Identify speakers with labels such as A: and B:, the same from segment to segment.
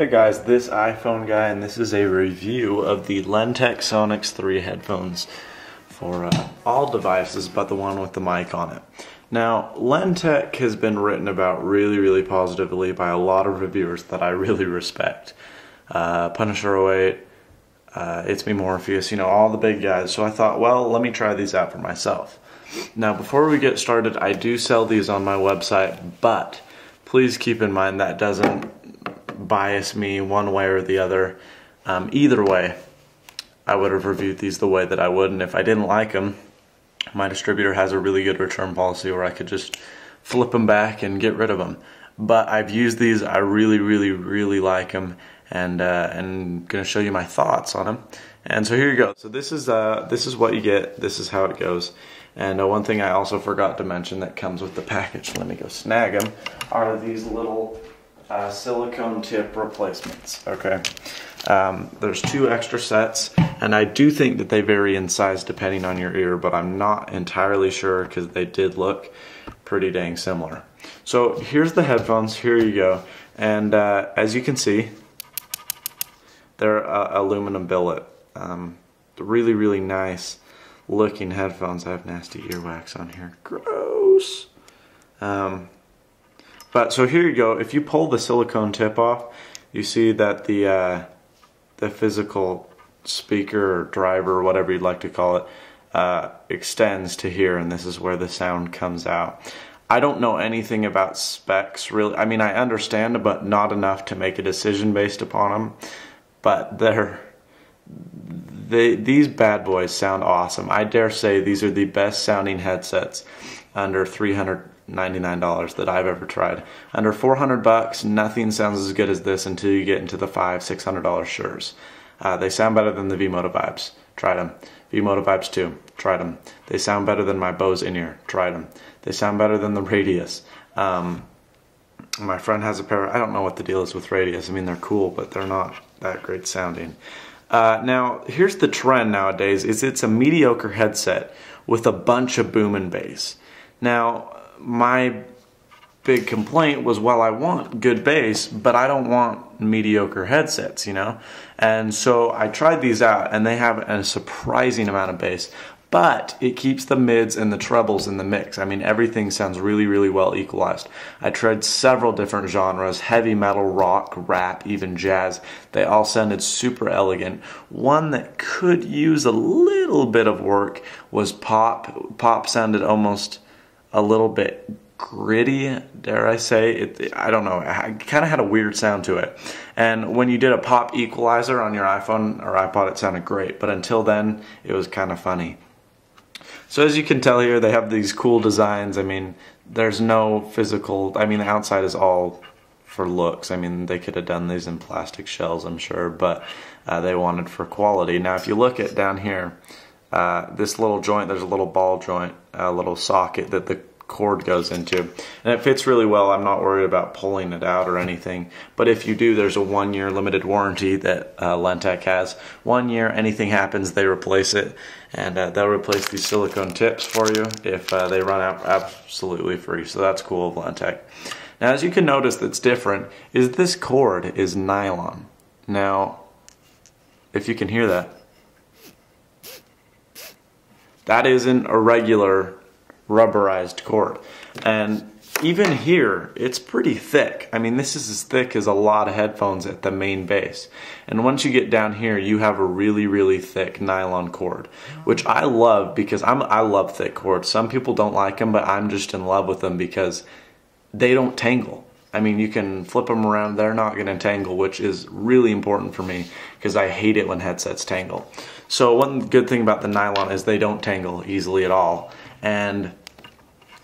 A: Hey guys, this iPhone guy, and this is a review of the Lenntek Sonix 3 headphones for all devices but the one with the mic on it. Now, Lenntek has been written about really positively by a lot of reviewers that I really respect. Punisher08, It's Me Morpheus, you know, all the big guys. So I thought, well, let me try these out for myself. Now, before we get started, I do sell these on my website, but please keep in mind that doesn't bias me one way or the other. Either way, I would have reviewed these the way that I would, and if I didn't like them, my distributor has a really good return policy where I could just flip them back and get rid of them. But I've used these, I really like them, and gonna show you my thoughts on them. And so here you go. So this is what you get. This is how it goes. And one thing I also forgot to mention that comes with the package, let me go snag them, are these little silicone tip replacements. Okay, there's 2 extra sets, and I do think that they vary in size depending on your ear, but I'm not entirely sure because they did look pretty dang similar. So here's the headphones. Here you go, and as you can see, they're aluminum billet. Really nice looking headphones. I have nasty earwax on here. Gross. But so here you go. If you pull the silicone tip off, you see that the physical speaker or driver, or whatever you'd like to call it, extends to here, and this is where the sound comes out. I don't know anything about specs, really. I mean, I understand, but not enough to make a decision based upon them. But these bad boys sound awesome. I dare say these are the best sounding headsets under $399 that I've ever tried. Under 400 bucks, nothing sounds as good as this until you get into the $500–600 Sures. They sound better than the V-Moto Vibes. Tried them. V-Moto Vibes 2. Tried them. They sound better than my Bose in-ear. Tried them. They sound better than the Radius. My friend has a pair. I don't know what the deal is with Radius. I mean, they're cool, but they're not that great sounding. Now, here's the trend nowadays, is it's a mediocre headset with a bunch of boom and bass. Now, my big complaint was, well, I want good bass, but I don't want mediocre headsets, you know? And so I tried these out, and they have a surprising amount of bass, but it keeps the mids and the trebles in the mix. I mean, everything sounds really well equalized. I tried several different genres: heavy metal, rock, rap, even jazz. They all sounded super elegant. One that could use a little bit of work was pop. Pop sounded almost a little bit gritty, dare I say. I don't know, it kind of had a weird sound to it. And when you did a pop equalizer on your iPhone or iPod, it sounded great, but until then, it was kind of funny. So as you can tell here, they have these cool designs. I mean, there's no physical, I mean, the outside is all for looks. I mean, they could have done these in plastic shells, I'm sure, but they wanted for quality. Now, if you look at down here, this little joint, there's a little ball joint, a little socket that the cord goes into, and it fits really well. I'm not worried about pulling it out or anything, but if you do, there's a 1-year limited warranty that Lenntek has. 1 year, anything happens, they replace it, and they'll replace these silicone tips for you if they run out absolutely free. So that's cool of Lenntek. Now, as you can notice, that's different is this cord is nylon. Now, if you can hear that, that isn't a regular rubberized cord. And even here, it's pretty thick. I mean, this is as thick as a lot of headphones at the main base. And once you get down here, you have a really thick nylon cord, which I love because I love thick cords. Some people don't like them, but I'm just in love with them because they don't tangle. I mean, you can flip them around, they're not gonna tangle, which is really important for me because I hate it when headsets tangle. So one good thing about the nylon is they don't tangle easily at all. And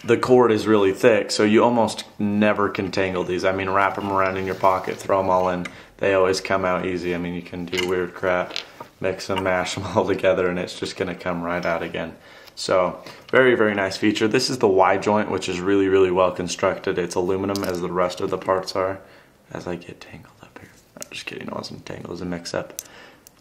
A: the cord is really thick, so you almost never can tangle these. I mean, wrap them around in your pocket, throw them all in. They always come out easy. I mean, you can do weird crap, mix and mash them all together, and it's just gonna come right out again. So, very nice feature. This is the Y joint, which is really well constructed. It's aluminum, as the rest of the parts are. As I get tangled up here. I'm just kidding, it wasn't tangled, it was a mix-up.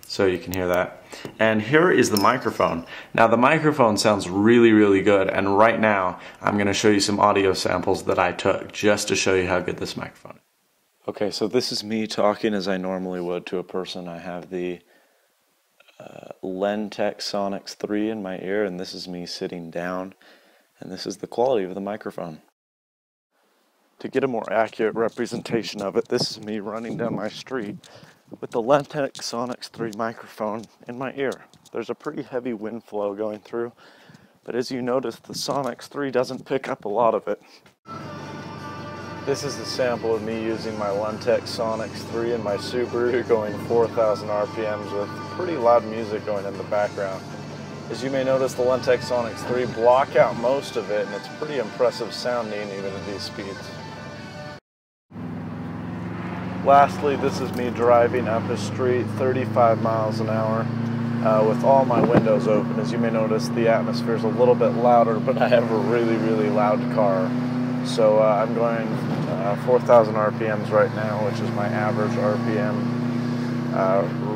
A: So you can hear that. And here is the microphone. Now the microphone sounds really good, and right now I'm going to show you some audio samples that I took just to show you how good this microphone is. Okay, so this is me talking as I normally would to a person. I have the Lenntek Sonix 3 in my ear, and this is me sitting down, and this is the quality of the microphone. To get a more accurate representation of it, this is me running down my street with the Lenntek Sonix 3 microphone in my ear. There's a pretty heavy wind flow going through, but as you notice, the Sonix 3 doesn't pick up a lot of it. This is a sample of me using my Lenntek Sonix 3 in my Subaru going 4,000 RPMs with pretty loud music going in the background. As you may notice, the Lenntek Sonix 3 block out most of it, and it's pretty impressive sounding even at these speeds. Lastly, this is me driving up a street 35 miles an hour with all my windows open. As you may notice, the atmosphere is a little bit louder, but I have a really, really loud car. So I'm going 4,000 RPMs right now, which is my average RPM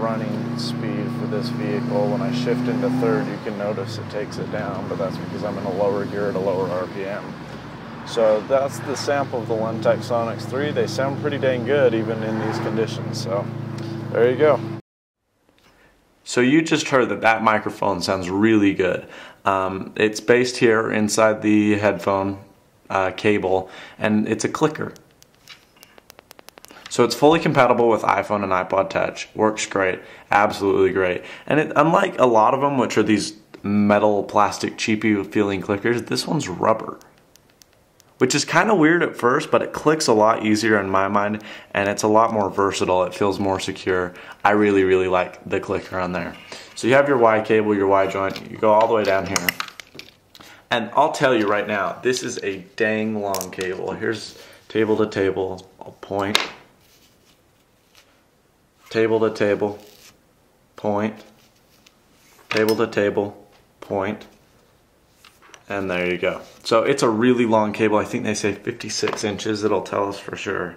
A: running speed for this vehicle. When I shift into third, you can notice it takes it down, but that's because I'm in a lower gear at a lower RPM. So that's the sample of the Lenntek Sonix 3. They sound pretty dang good even in these conditions, so there you go. So you just heard that microphone sounds really good. It's based here inside the headphone cable, and it's a clicker. So it's fully compatible with iPhone and iPod Touch. Works great, absolutely great. And unlike a lot of them, which are these metal, plastic, cheapy feeling clickers, this one's rubber, which is kind of weird at first, but it clicks a lot easier in my mind, and it's a lot more versatile. It feels more secure. I really, really like the clicker on there. So you have your Y cable, your Y joint. You go all the way down here. And I'll tell you right now, this is a dang long cable. Here's table to table, I'll point. Table to table, point. Table to table, point. And there you go. So it's a really long cable. I think they say 56 inches. It'll tell us for sure.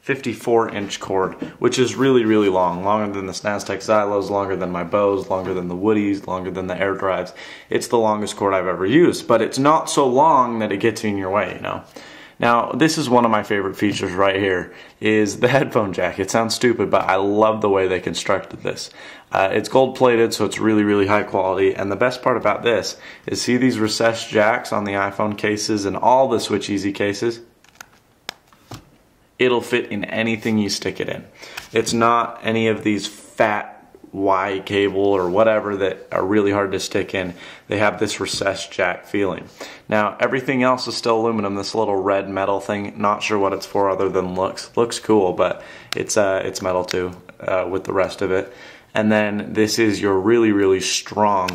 A: 54-inch cord, which is really, really long. Longer than the SNASTEC Xylos, longer than my Bose, longer than the Woodies, longer than the Air Drives. It's the longest cord I've ever used, but it's not so long that it gets in your way, you know. Now, this is one of my favorite features right here, is the headphone jack. It sounds stupid, but I love the way they constructed this. It's gold plated, so it's really, really high quality. And the best part about this is, see these recessed jacks on the iPhone cases and all the Switch Easy cases? It'll fit in anything you stick it in. It's not any of these fat Y cable or whatever that are really hard to stick in. They have this recessed jack feeling. Now everything else is still aluminum. This little red metal thing, not sure what it's for other than looks. Looks cool, but it's metal too with the rest of it. And then this is your really, really strong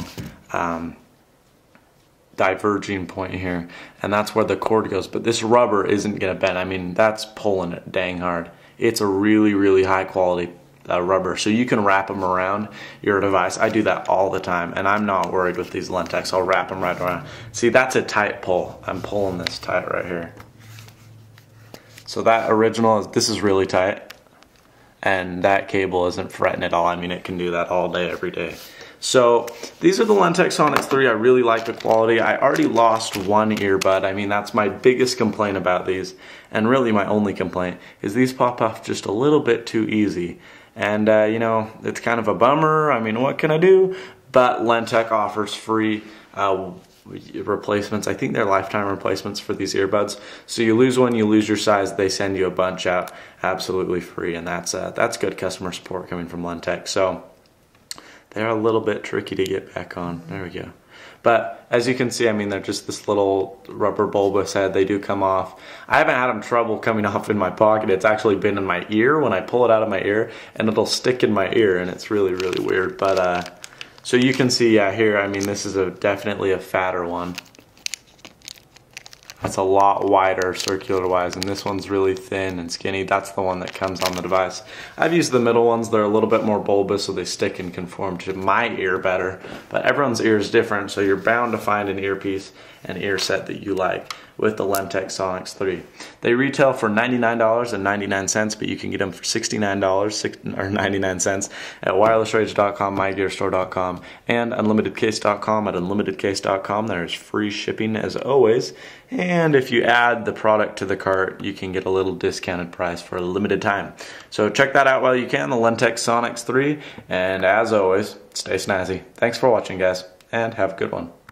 A: diverging point here, and that's where the cord goes. But this rubber isn't gonna bend. I mean, that's pulling it dang hard. It's a really, really high quality rubber, so you can wrap them around your device. I do that all the time, and I'm not worried with these Lennteks. I'll wrap them right around. See, that's a tight pull. I'm pulling this tight right here. So that original this is really tight, and that cable isn't fretting at all. I mean, it can do that all day, every day. So these are the Lenntek Sonix 3. I really like the quality. I already lost one earbud. I mean, that's my biggest complaint about these, and really my only complaint, is these pop off just a little bit too easy. And you know, it's kind of a bummer. I mean, what can I do? But Lenntek offers free replacements. I think they're lifetime replacements for these earbuds. So you lose one, you lose your size, they send you a bunch out absolutely free, and that's good customer support coming from Lenntek. So they're a little bit tricky to get back on. There we go. But as you can see, I mean, they're just this little rubber bulbous head. They do come off. I haven't had them trouble coming off in my pocket. It's actually been in my ear when I pull it out of my ear, and it'll stick in my ear, and it's really, really weird. But so you can see, yeah, here, I mean, this is definitely a fatter one. That's a lot wider circular wise, and this one's really thin and skinny. That's the one that comes on the device. I've used the middle ones. They're a little bit more bulbous, so they stick and conform to my ear better. But everyone's ear is different, so you're bound to find an earpiece and ear set that you like. with the Lenntek Sonix 3. They retail for $99.99, but you can get them for $69.99 at wirelessrage.com, mygearstore.com, and unlimitedcase.com. At unlimitedcase.com, there's free shipping as always. And if you add the product to the cart, you can get a little discounted price for a limited time. So check that out while you can, the Lenntek Sonix 3. And as always, stay snazzy. Thanks for watching, guys, and have a good one.